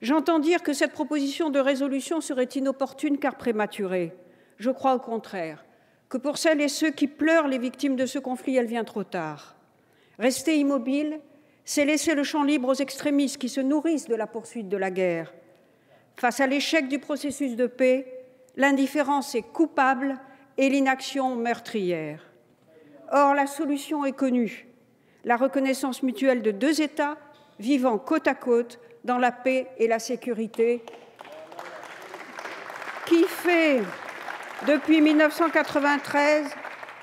J'entends dire que cette proposition de résolution serait inopportune car prématurée. Je crois au contraire que pour celles et ceux qui pleurent les victimes de ce conflit, elle vient trop tard. Rester immobile, c'est laisser le champ libre aux extrémistes qui se nourrissent de la poursuite de la guerre. Face à l'échec du processus de paix, l'indifférence est coupable et l'inaction meurtrière. Or, la solution est connue, la reconnaissance mutuelle de deux États vivant côte à côte dans la paix et la sécurité, qui fait, depuis 1993,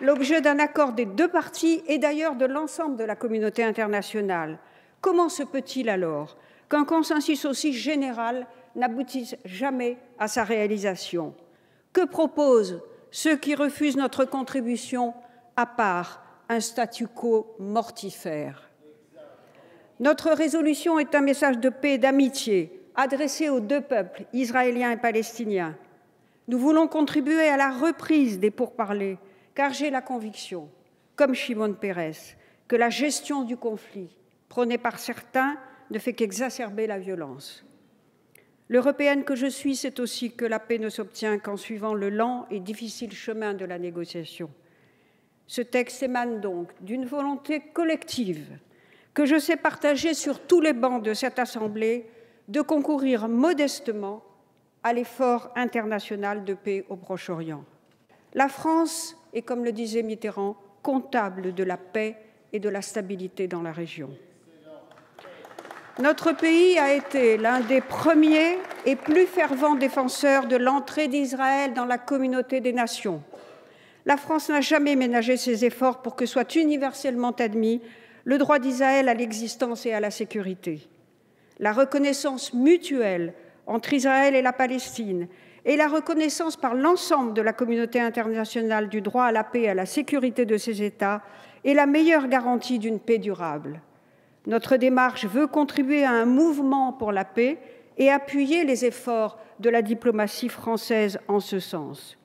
l'objet d'un accord des deux parties et d'ailleurs de l'ensemble de la communauté internationale. Comment se peut-il alors qu'un consensus aussi général n'aboutisse jamais à sa réalisation? Que proposent ceux qui refusent notre contribution à part un statu quo mortifère? Notre résolution est un message de paix et d'amitié adressé aux deux peuples, israéliens et palestiniens. Nous voulons contribuer à la reprise des pourparlers, car j'ai la conviction, comme Shimon Peres, que la gestion du conflit, prônée par certains, ne fait qu'exacerber la violence. L'Européenne que je suis sait aussi que la paix ne s'obtient qu'en suivant le lent et difficile chemin de la négociation. Ce texte émane donc d'une volonté collective que je sais partager sur tous les bancs de cette Assemblée de concourir modestement à l'effort international de paix au Proche-Orient. La France est, comme le disait Mitterrand, comptable de la paix et de la stabilité dans la région. Notre pays a été l'un des premiers et plus fervents défenseurs de l'entrée d'Israël dans la communauté des nations. La France n'a jamais ménagé ses efforts pour que soit universellement admis le droit d'Israël à l'existence et à la sécurité. La reconnaissance mutuelle entre Israël et la Palestine et la reconnaissance par l'ensemble de la communauté internationale du droit à la paix et à la sécurité de ces États est la meilleure garantie d'une paix durable. Notre démarche veut contribuer à un mouvement pour la paix et appuyer les efforts de la diplomatie française en ce sens.